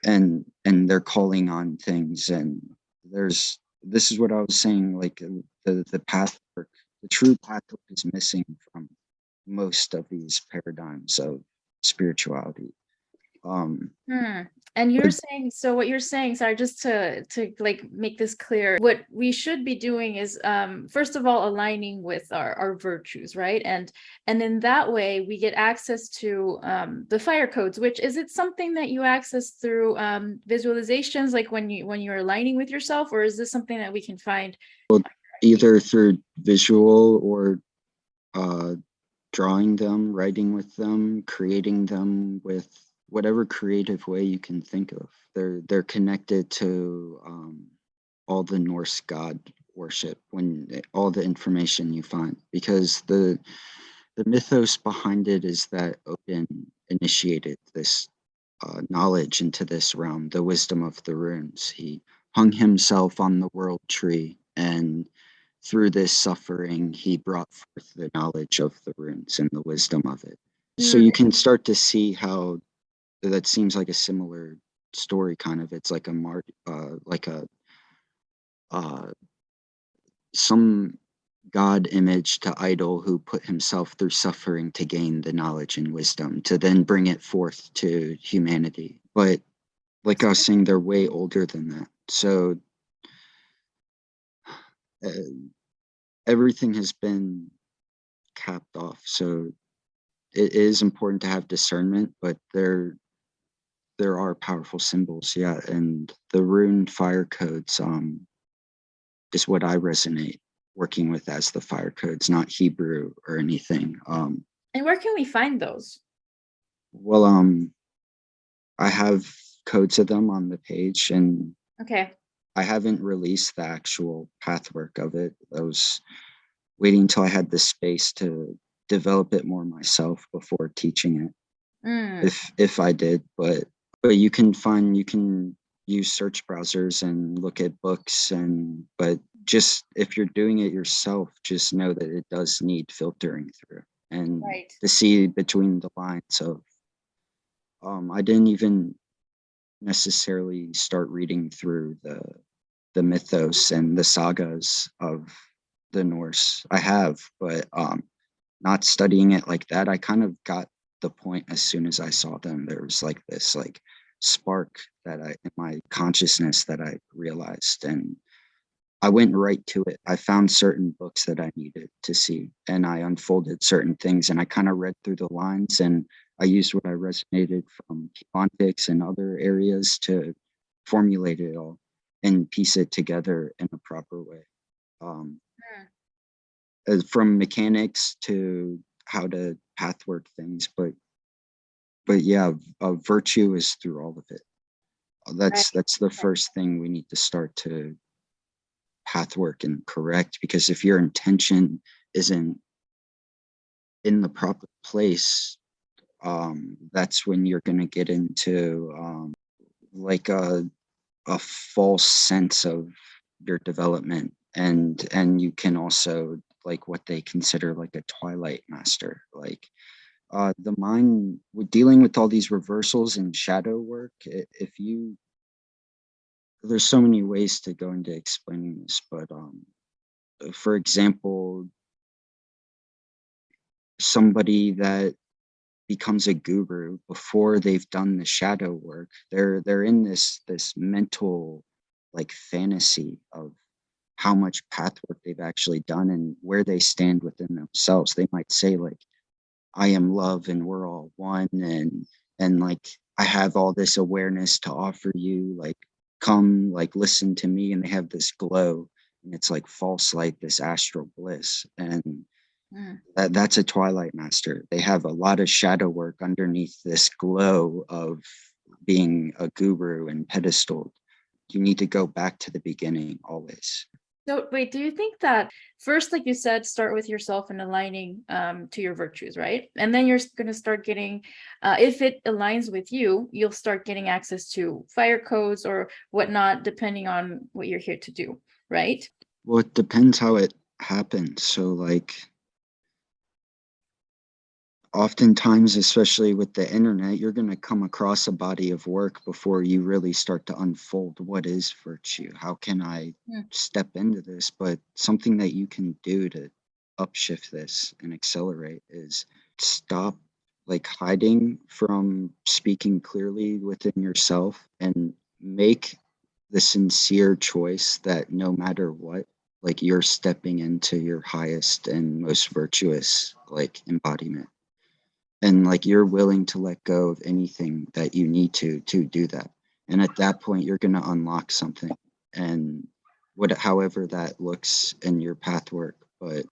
and they're calling on things, and there's, this is what I was saying, like the path work, the true path work is missing from most of these paradigms of spirituality. um Hmm. And you're saying, so what you're saying, sorry, just to like make this clear, what we should be doing is first of all aligning with our virtues, right? And in that way we get access to the fire codes, which is it something that you access through visualizations, like when you're aligning with yourself, or is this something that we can find Either through visual or uh, drawing them, writing with them, creating them with whatever creative way you can think of. They're connected to all the Norse god worship, when all the information you find, because the mythos behind it is that Odin initiated this knowledge into this realm, the wisdom of the runes. He hung himself on the world tree, and through this suffering, he brought forth the knowledge of the runes and the wisdom of it. So Mm, you can start to see how that seems like a similar story, kind of. It's like like a uh, some god image to idol who put himself through suffering to gain the knowledge and wisdom to then bring it forth to humanity. But like I was saying, they're way older than that. So uh, everything has been capped off. So it is important to have discernment, but there are powerful symbols, yeah. And the rune fire codes is what I resonate working with as the fire codes, not Hebrew or anything. and where can we find those? Well, I have codes of them on the page, and Okay. I haven't released the actual pathwork of it. I was waiting until I had the space to develop it more myself before teaching it, Mm, if I did. But you can use search browsers and look at books, and but just if you're doing it yourself, just know that it does need filtering through and right. to see between the lines of I didn't even necessarily start reading through the mythos and the sagas of the Norse. I have, but not studying it like that. I kind of got the point as soon as I saw them. There was like this like spark that I in my consciousness that I realized, and I went right to it. I found certain books that I needed to see, and I unfolded certain things, and I kind of read through the lines, and I used what I resonated from Pontics and other areas to formulate it all and piece it together in a proper way. Um, Mm. from mechanics to how to pathwork things, but yeah, virtue is through all of it. Right. That's the first thing we need to start to pathwork and correct, because if your intention isn't in the proper place, that's when you're going to get into like a false sense of your development, and you can also like what they consider like a twilight master, like the mind with dealing with all these reversals and shadow work. If you There's so many ways to go into explaining this, but for example, somebody that becomes a guru before they've done the shadow work, they're in this mental like fantasy of how much path work they've actually done and where they stand within themselves. They might say like, I am love and we're all one, and like I have all this awareness to offer you, like come like listen to me, and they have this glow, and it's like false light, this astral bliss. And Mm. that's a twilight master. They have a lot of shadow work underneath this glow of being a guru and pedestaled. You need to go back to the beginning always. So wait, do you think that first, like you said, start with yourself and aligning to your virtues, right? And then you're going to start getting, if it aligns with you, you'll start getting access to fire codes or whatnot, depending on what you're here to do, right? Well, it depends how it happens. So like oftentimes, especially with the internet, you're going to come across a body of work before you really start to unfold what is virtue. How can I Mm. step into this? But something that you can do to upshift this and accelerate is stop like hiding from speaking clearly within yourself, and make the sincere choice that no matter what, like you're stepping into your highest and most virtuous like embodiment, and like you're willing to let go of anything that you need to do that. And at that point you're going to unlock something, and what however that looks in your path work, but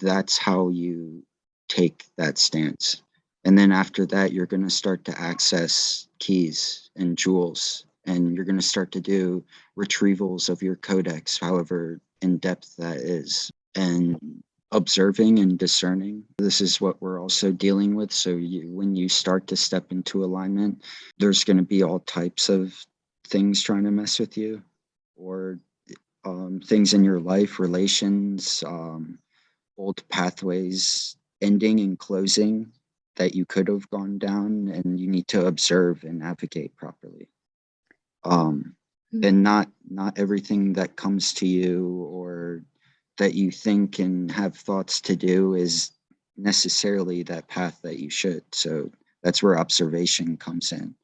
that's how you take that stance. And then after that, you're going to start to access keys and jewels, and you're going to start to do retrievals of your codex, however in depth that is, and observing and discerning. This is what we're also dealing with. So when you start to step into alignment, there's going to be all types of things trying to mess with you, or things in your life, relations, old pathways ending and closing that you could have gone down, and you need to observe and navigate properly. And not everything that comes to you or that you think and have thoughts to do is necessarily that path that you should. So that's where observation comes in,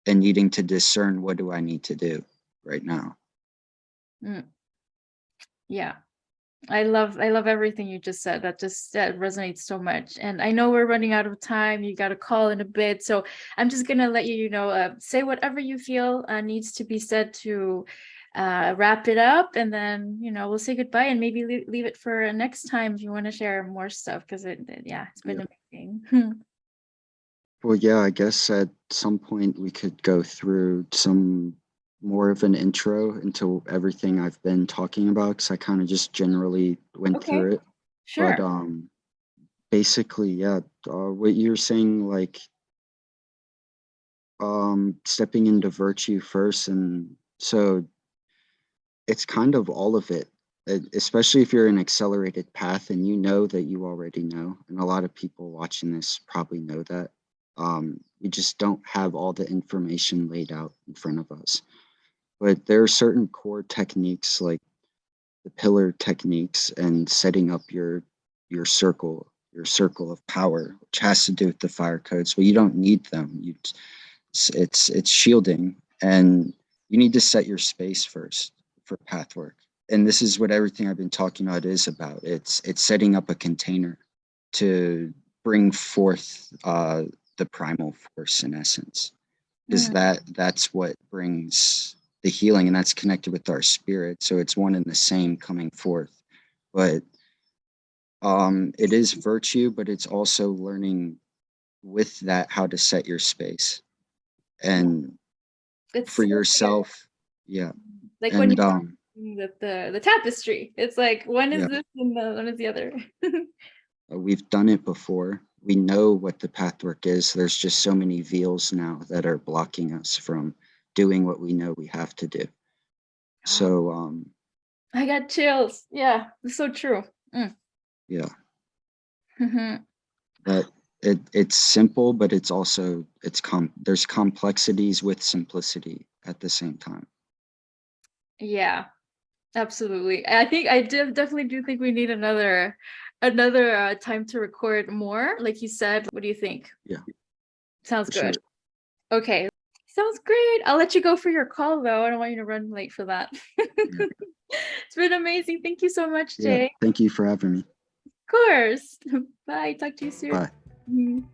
and needing to discern, what do I need to do right now? Mm, yeah. I love everything you just said. That resonates so much. And I know we're running out of time. You got a call in a bit, so I'm just gonna let you, say whatever you feel needs to be said to wrap it up, and then we'll say goodbye, and maybe leave it for next time if you want to share more stuff, because yeah, it's Yeah. been amazing. Well, yeah, I guess at some point we could go through some more of an intro into everything I've been talking about, because I kind of just generally went Okay, through it. But sure. basically, yeah, what you're saying, like stepping into virtue first, and so it's kind of all of it, especially if you're an accelerated path and you know that you already know. And a lot of people watching this probably know that. We just don't have all the information laid out in front of us. But there are certain core techniques, like the pillar techniques and setting up your circle of power, which has to do with the fire codes. But you don't need them. It's shielding, and you need to set your space first for path work. And this is what everything I've been talking about is about. It's setting up a container to bring forth the primal force in essence, because Mm, that's what brings the healing, and that's connected with our spirit. So it's one and the same coming forth. But it is virtue, but it's also learning with that how to set your space yeah, and it's for yourself. Yeah. like when you And with the tapestry. It's like, one yeah, is this and one is the other. we've done it before. We know what the pathwork is. There's just so many veils now that are blocking us from doing what we know we have to do. So I got chills. Yeah, it's so true. yeah, Mhm. that it's simple, but it's also there's complexities with simplicity at the same time. Yeah, absolutely. I think definitely do think we need another time to record more. Like you said, what do you think? Yeah, Sounds for good. sure. Okay. Sounds great. I'll let you go for your call though. I don't want you to run late for that. Yeah. It's been amazing. Thank you so much, Yeah. Jay. Thank you for having me. Of course. Bye. Talk to you soon. Bye. Mhm.